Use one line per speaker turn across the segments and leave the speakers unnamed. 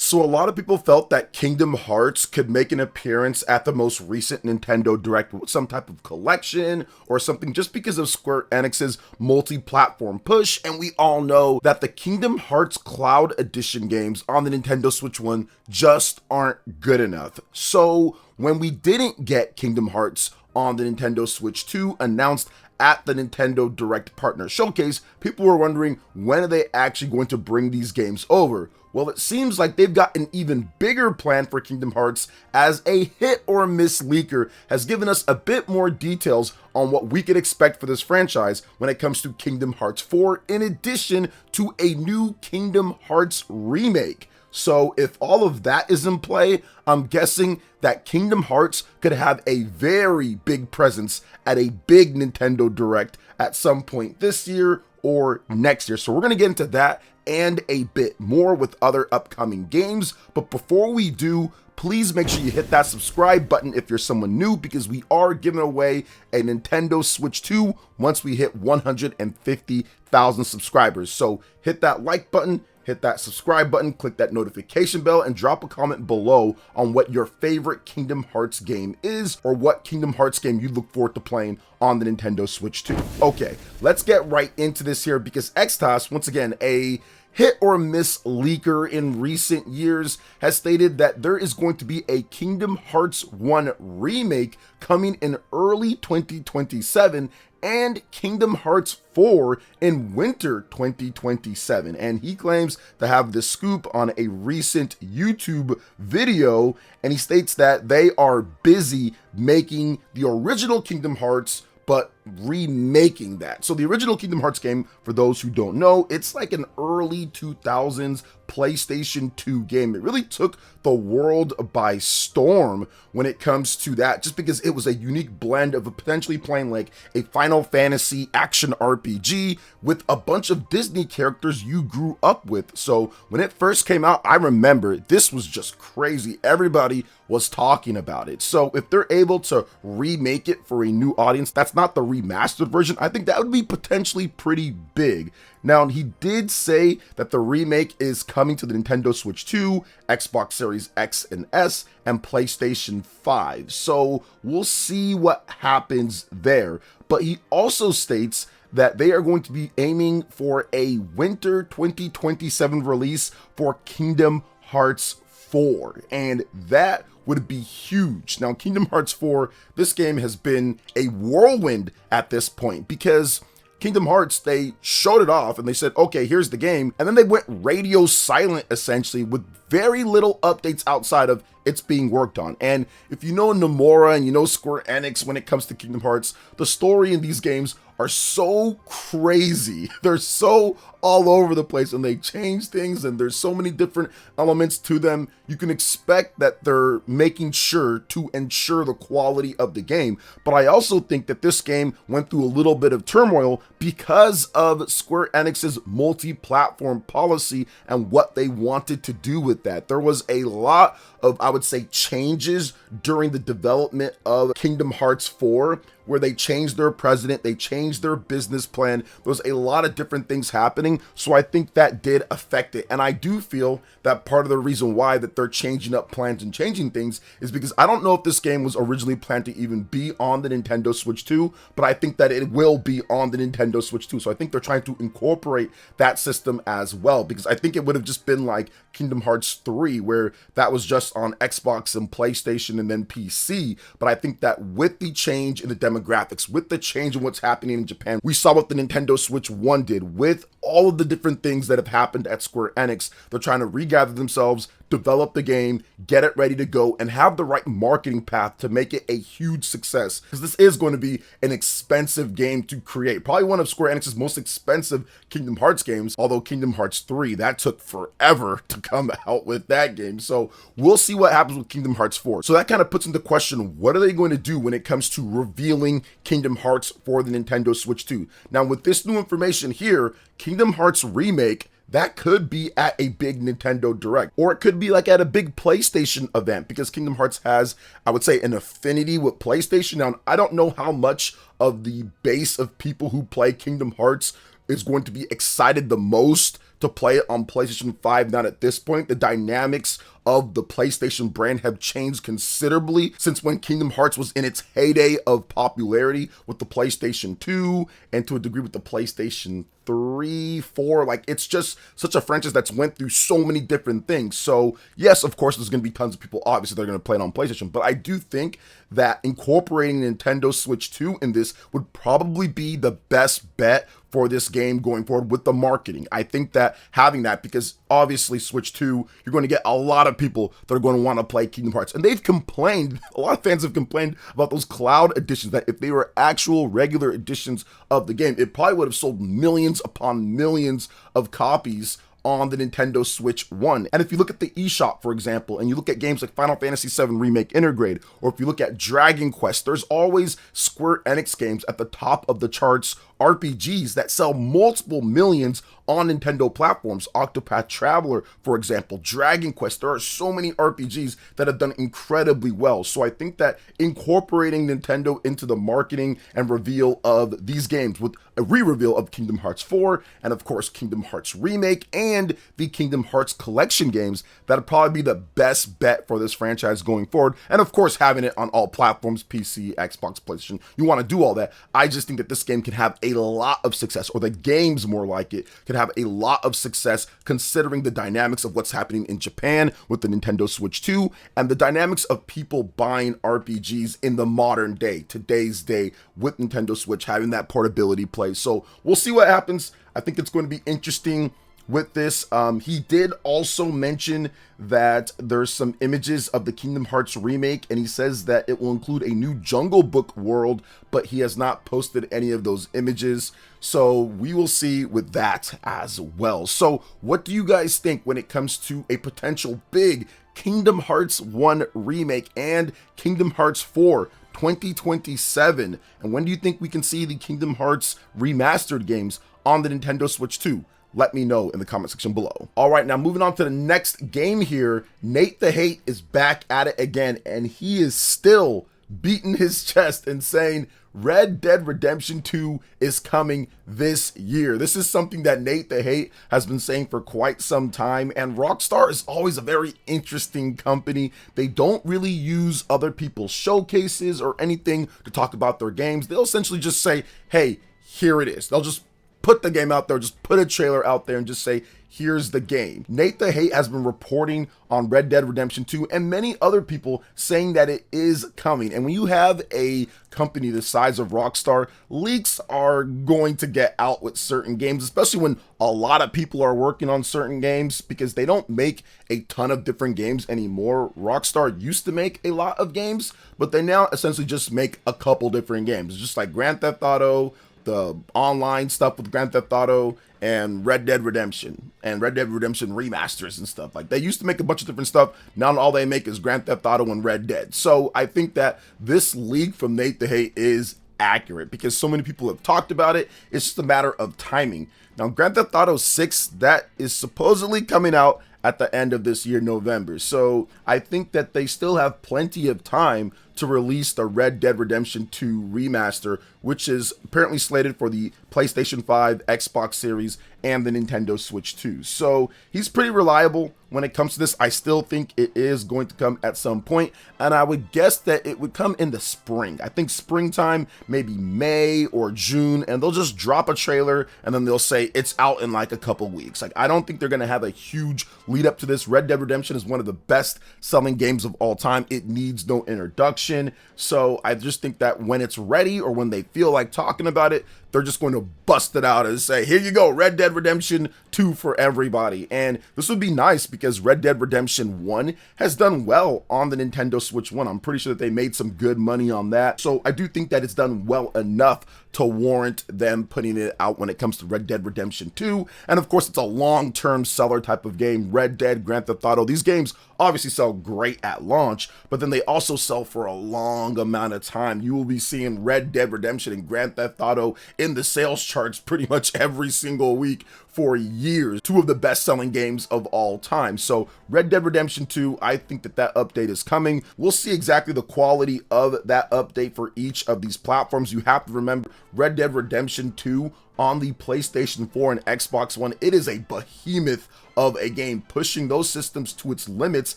So a lot of people felt that Kingdom Hearts could make an appearance at the most recent Nintendo Direct with some type of collection or something just because of Square Enix's multi-platform push, and we all know that the Kingdom Hearts Cloud Edition games on the Nintendo Switch 1 just aren't good enough. So when we didn't get Kingdom Hearts on the Nintendo Switch 2 announced at the Nintendo Direct Partner Showcase, people were wondering, when are they actually going to bring these games over? Well, it seems like they've got an even bigger plan for Kingdom Hearts, as a hit or miss leaker has given us a bit more details on what we could expect for this franchise when it comes to Kingdom Hearts 4, in addition to a new Kingdom Hearts remake. So if all of that is in play, I'm guessing that Kingdom Hearts could have a very big presence at a big Nintendo Direct at some point this year or next year. So we're going to get into that and a bit more with other upcoming games. But before we do, please make sure you hit that subscribe button if you're someone new, because we are giving away a Nintendo Switch 2 once we hit 150,000 subscribers. So hit that like button, hit that subscribe button, click that notification bell, and drop a comment below on what your favorite Kingdom Hearts game is, or what Kingdom Hearts game you look forward to playing on the Nintendo Switch 2. Okay, let's get right into this here, because Xtas, once again, a hit or miss leaker in recent years, has stated that there is going to be a Kingdom Hearts 1 remake coming in early 2027 and Kingdom Hearts 4 in winter 2027. And he claims to have the scoop on a recent YouTube video, and he states that they are busy making the original Kingdom Hearts, but remaking that. So the original Kingdom Hearts game, for those who don't know, it's like an early 2000s PlayStation 2 game. It really took the world by storm when it comes to that, just because it was a unique blend of potentially playing like a Final Fantasy action RPG with a bunch of Disney characters you grew up with. So when it first came out, I remember this was just crazy. Everybody was talking about it. So if they're able to remake it for a new audience, that's not the remastered version, I think that would be potentially pretty big. Now, he did say that the remake is coming to the Nintendo Switch 2, Xbox Series X and S, and PlayStation 5. So we'll see what happens there. But he also states that they are going to be aiming for a winter 2027 release for Kingdom Hearts 4. And that would be huge. Now, Kingdom Hearts 4, this game has been a whirlwind at this point, because Kingdom Hearts, they showed it off and they said, okay, here's the game. And then they went radio silent, essentially, with very little updates outside of it's being worked on. And if you know Nomura and you know Square Enix when it comes to Kingdom Hearts, the story in these games are so crazy. They're so all over the place, and they change things, and there's so many different elements to them. You can expect that they're making sure to ensure the quality of the game. But I also think that this game went through a little bit of turmoil because of Square Enix's multi-platform policy and what they wanted to do with that. There was a lot of, I would say, changes during the development of Kingdom Hearts 4, where they changed their president, they changed their business plan. There was a lot of different things happening, so I think that did affect it. And I do feel that part of the reason why that they're changing up plans and changing things is because I don't know if this game was originally planned to even be on the Nintendo Switch 2, but I think that it will be on the Nintendo Switch 2. So I think they're trying to incorporate that system as well, because I think it would have just been like Kingdom Hearts 3, where that was just on Xbox and PlayStation and then PC. But I think that with the change in the demographics, with the change in what's happening in Japan, we saw what the Nintendo Switch 1 did with all of the different things that have happened at Square Enix. They're trying to regather themselves, develop the game, get it ready to go, and have the right marketing path to make it a huge success. Because this is going to be an expensive game to create. Probably one of Square Enix's most expensive Kingdom Hearts games, although Kingdom Hearts 3, that took forever to come out with that game. So we'll see what happens with Kingdom Hearts 4. So that kind of puts into question, what are they going to do when it comes to revealing Kingdom Hearts for the Nintendo Switch 2? Now, with this new information here, Kingdom Hearts Remake, that could be at a big Nintendo Direct, or it could be like at a big PlayStation event, because Kingdom Hearts has, I would say, an affinity with PlayStation. Now, I don't know how much of the base of people who play Kingdom Hearts is going to be excited the most to play it on PlayStation 5 now. At this point, the dynamics of the PlayStation brand have changed considerably since when Kingdom Hearts was in its heyday of popularity with the PlayStation 2 and to a degree with the PlayStation 3, 4. Like, it's just such a franchise that's went through so many different things. So yes, of course, there's going to be tons of people, obviously, they're going to play it on PlayStation, but I do think that incorporating Nintendo Switch 2 in this would probably be the best bet for this game going forward with the marketing. I think that having that, because obviously Switch 2, you're going to get a lot of people that are going to want to play Kingdom Hearts. And they've complained, a lot of fans have complained about those cloud editions, that if they were actual regular editions of the game, it probably would have sold millions upon millions of copies on the Nintendo Switch 1. And if you look at the eShop, for example, and you look at games like Final Fantasy VII Remake Intergrade, or if you look at Dragon Quest, there's always Square Enix games at the top of the charts, RPGs that sell multiple millions on Nintendo platforms. Octopath Traveler, for example, Dragon Quest, there are so many RPGs that have done incredibly well. So I think that incorporating Nintendo into the marketing and reveal of these games with a re-reveal of Kingdom Hearts 4 and of course Kingdom Hearts Remake and the Kingdom Hearts Collection games, that'd probably be the best bet for this franchise going forward. And of course having it on all platforms, PC, Xbox, PlayStation, you want to do all that. I just think that this game can have a lot of success, or the games more like it could have a lot of success considering the dynamics of what's happening in Japan with the Nintendo Switch 2 and the dynamics of people buying RPGs in the modern day, today's day, with Nintendo Switch having that portability play. So we'll see what happens. I think it's going to be interesting with this. He did also mention that there's some images of the Kingdom Hearts remake, and he says that it will include a new Jungle Book world, but he has not posted any of those images. So we will see with that as well. So what do you guys think when it comes to a potential big Kingdom Hearts 1 remake and Kingdom Hearts 4 2027? And when do you think we can see the Kingdom Hearts remastered games on the Nintendo Switch 2? Let me know in the comment section below. All right, now moving on to the next game here. Nate the Hate is back at it again, and he is still beating his chest and saying Red Dead Redemption 2 is coming this year. This is something that Nate the Hate has been saying for quite some time, and Rockstar is always a very interesting company. They don't really use other people's showcases or anything to talk about their games. They'll essentially just say, hey, here it is. They'll just put the game out there, just put a trailer out there and just say, here's the game. Nate the Hate has been reporting on Red Dead Redemption 2 and many other people saying that it is coming. And when you have a company the size of Rockstar, leaks are going to get out with certain games, especially when a lot of people are working on certain games, because they don't make a ton of different games anymore. Rockstar used to make a lot of games, but they now essentially just make a couple different games. It's just like Grand Theft Auto, the online stuff with Grand Theft Auto, and Red Dead Redemption and Red Dead Redemption remasters and stuff. Like, they used to make a bunch of different stuff. Now all they make is Grand Theft Auto and Red Dead. So I think that this leak from Nate the Hate is accurate because so many people have talked about it. It's just a matter of timing. Now, Grand Theft Auto 6, that is supposedly coming out at the end of this year, November. So I think that they still have plenty of time to release the Red Dead Redemption 2 remaster, which is apparently slated for the PlayStation 5, Xbox Series, and the Nintendo Switch 2. So he's pretty reliable when it comes to this. I still think it is going to come at some point, and I would guess that it would come in the spring. I think springtime, maybe May or June, and they'll just drop a trailer and then they'll say it's out in like a couple weeks. Like, I don't think they're going to have a huge lead up to this. Red Dead Redemption is one of the best selling games of all time. It needs no introduction. So I just think that when it's ready or when they feel like talking about it, they're just going to bust it out and say, here you go, Red Dead Redemption 2 for everybody. And this would be nice because Red Dead Redemption 1 has done well on the Nintendo Switch 1. I'm pretty sure that they made some good money on that. So I do think that it's done well enough to warrant them putting it out when it comes to Red Dead Redemption 2. And of course, it's a long-term seller type of game. Red Dead, Grand Theft Auto, these games obviously sell great at launch, but then they also sell for a long amount of time. You will be seeing Red Dead Redemption and Grand Theft Auto in the sales charts pretty much every single week for years. Two of the best-selling games of all time. So Red Dead Redemption 2, I think that update is coming. We'll see exactly the quality of that update for each of these platforms. You have to remember, Red Dead Redemption 2 on the PlayStation 4 and Xbox One, it is a behemoth of a game, pushing those systems to its limits,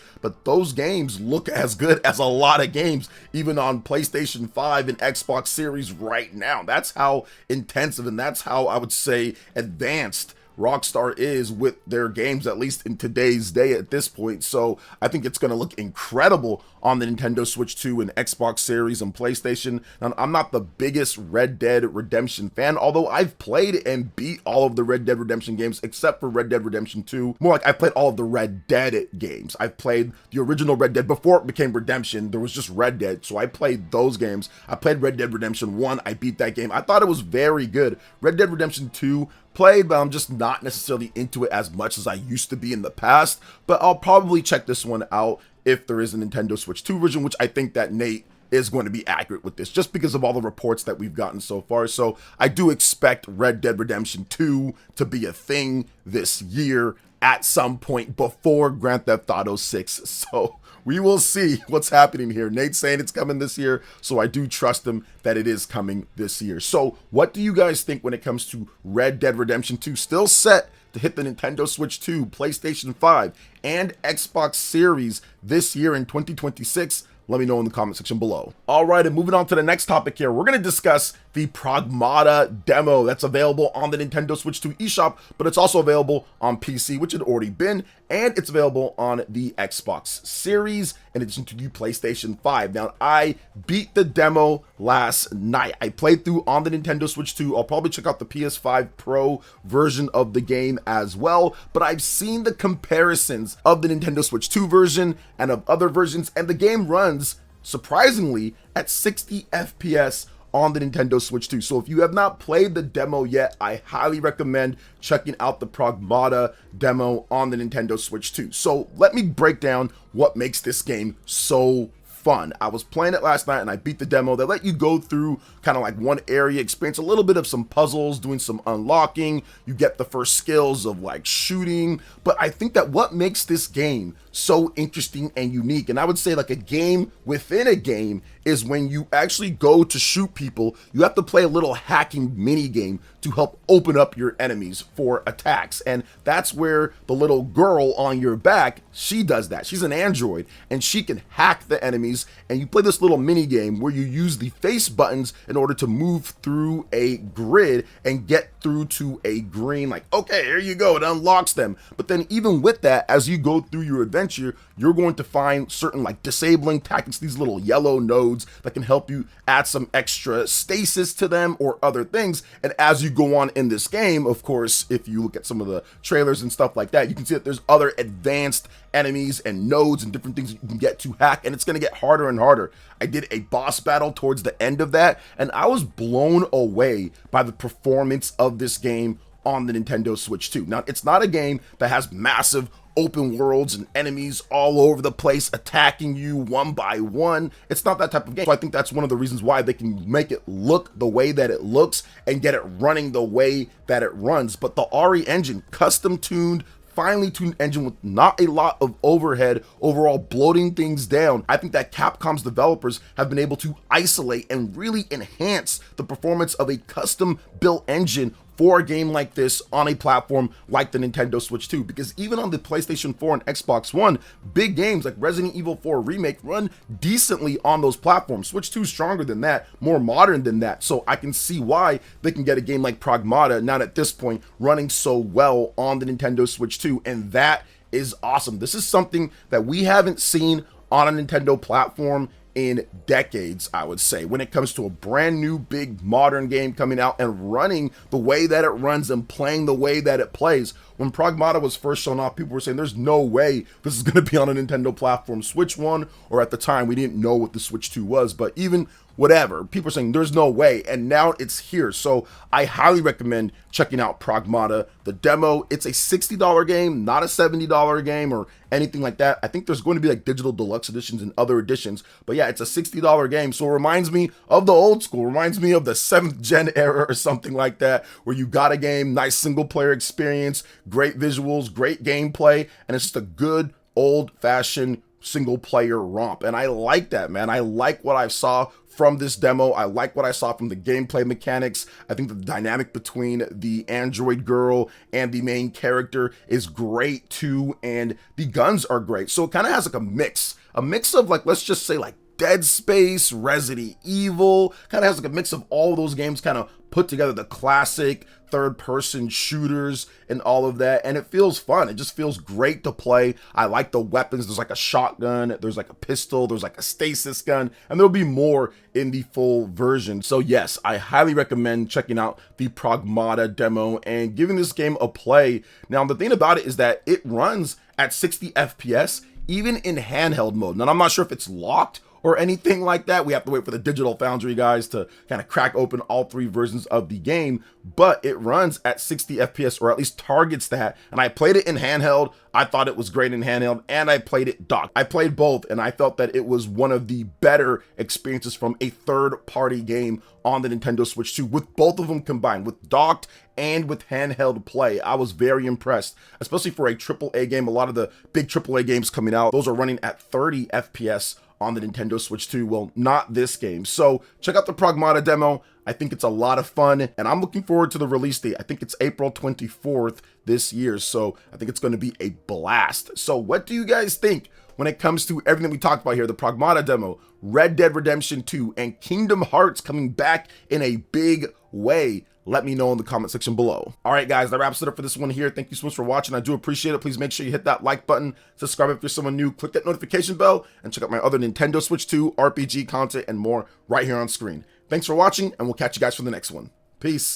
but those games look as good as a lot of games even on PlayStation 5 and Xbox Series right now. That's how intensive, and that's how, I would say, advanced Rockstar is with their games, at least in today's day at this point. So I think it's going to look incredible on the Nintendo Switch 2 and Xbox Series and PlayStation. Now, I'm not the biggest Red Dead Redemption fan, although I've played and beat all of the Red Dead Redemption games except for Red Dead Redemption 2. More like I played all of the Red Dead games. I've played the original Red Dead before it became Redemption. There was just Red Dead, so I played those games. I played Red Dead Redemption 1. I beat that game. I thought it was very good. Red Dead Redemption 2 played, but I'm just not necessarily into it as much as I used to be in the past. But I'll probably check this one out if there is a Nintendo Switch 2 version, which I think that Nate is going to be accurate with this, just because of all the reports that we've gotten so far. So I do expect Red Dead Redemption 2 to be a thing this year at some point before Grand Theft Auto 6. So we will see what's happening here. Nate's saying it's coming this year, so I do trust him that it is coming this year. So what do you guys think when it comes to Red Dead Redemption 2? Still set to hit the Nintendo Switch 2, PlayStation 5, and Xbox Series this year in 2026? Let me know in the comment section below. All right, and moving on to the next topic here, we're going to discuss the Pragmata demo that's available on the Nintendo Switch 2 eShop, but it's also available on PC, which had already been, and it's available on the Xbox Series, in addition to the PlayStation 5. Now, I beat the demo last night. I played through on the Nintendo Switch 2. I'll probably check out the PS5 Pro version of the game as well, but I've seen the comparisons of the Nintendo Switch 2 version and of other versions, and the game runs surprisingly at 60 FPS on the Nintendo Switch 2. So if you have not played the demo yet, I highly recommend checking out the Pragmata demo on the Nintendo Switch 2. So let me break down what makes this game so fun. I was playing it last night and I beat the demo. They let you go through kind of like one area, experience a little bit of some puzzles, doing some unlocking. You get the first skills of like shooting. But I think that what makes this game so interesting and unique, and I would say like a game within a game, is when you actually go to shoot people, you have to play a little hacking mini game to help open up your enemies for attacks. And that's where the little girl on your back, she does that. She's an android and she can hack the enemies, and you play this little mini game where you use the face buttons in order to move through a grid and get through to a green, like, okay, here you go, it unlocks them. But then even with that, as you go through your adventure, you're going to find certain like disabling tactics, these little yellow nodes that can help you add some extra stasis to them or other things. And as you go on in this game, of course, if you look at some of the trailers and stuff like that, you can see that there's other advanced enemies and nodes and different things that you can get to hack, and it's going to get harder and harder. I did a boss battle towards the end of that, and I was blown away by the performance of this game on the Nintendo Switch 2. Now, it's not a game that has massive open worlds and enemies all over the place attacking you one by one. It's not that type of game. So I think that's one of the reasons why they can make it look the way that it looks and get it running the way that it runs. But the RE engine, custom tuned, finely tuned engine with not a lot of overhead, overall bloating things down. I think that Capcom's developers have been able to isolate and really enhance the performance of a custom built engine for a game like this on a platform like the Nintendo Switch 2, because even on the PlayStation 4 and Xbox One, big games like Resident Evil 4 Remake run decently on those platforms. Switch 2 is stronger than that, more modern than that, so I can see why they can get a game like Pragmata, not at this point, running so well on the Nintendo Switch 2, and that is awesome. This is something that we haven't seen on a Nintendo platform in decades, I would say, when it comes to a brand new big modern game coming out and running the way that it runs and playing the way that it plays. When Pragmata was first shown off, people were saying there's no way this is going to be on a Nintendo platform. Switch 1, or at the time we didn't know what the Switch 2 was, but even whatever. People are saying there's no way, and now it's here. So I highly recommend checking out Pragmata. The demo, it's a $60 game, not a $70 game or anything like that. I think there's going to be like digital deluxe editions and other editions, but yeah, it's a $60 game. So it reminds me of the old school, reminds me of the 7th gen era or something like that, where you got a game, nice single player experience, great visuals, great gameplay, and it's just a good old fashioned single player romp. And I like that, man. I like what I saw from this demo. I like what I saw from the gameplay mechanics. I think the dynamic between the android girl and the main character is great too, and the guns are great. So it kind of has like a mix of like, let's just say like Dead Space, Resident Evil, kind of has like a mix of all of those games kind of put together, the classic third-person shooters and all of that, and it feels fun. It just feels great to play. I like the weapons. There's like a shotgun, there's like a pistol, there's like a stasis gun, and there'll be more in the full version. So yes, I highly recommend checking out the Pragmata demo and giving this game a play. Now, the thing about it is that it runs at 60 FPS, even in handheld mode. Now, I'm not sure if it's locked or anything like that. We have to wait for the Digital Foundry guys to kind of crack open all 3 versions of the game, but it runs at 60 FPS, or at least targets that. And I played it in handheld. I thought it was great in handheld, and I played it docked. I played both, and I felt that it was one of the better experiences from a third-party game on the Nintendo Switch 2, with both of them combined, with docked and with handheld play. I was very impressed, especially for a AAA game. A lot of the big AAA games coming out, those are running at 30 FPS on the Nintendo Switch 2. Well, not this game. So check out the Pragmata demo. I think it's a lot of fun, and I'm looking forward to the release date. I think it's April 24th this year, so I think it's going to be a blast. So what do you guys think when it comes to everything we talked about here? The Pragmata demo, Red Dead Redemption 2, and Kingdom Hearts coming back in a big way. Let me know in the comment section below. All right, guys, that wraps it up for this one here. Thank you so much for watching. I do appreciate it. Please make sure you hit that like button, subscribe if you're someone new, click that notification bell, and check out my other Nintendo Switch 2 RPG content and more right here on screen. Thanks for watching, and we'll catch you guys for the next one. Peace.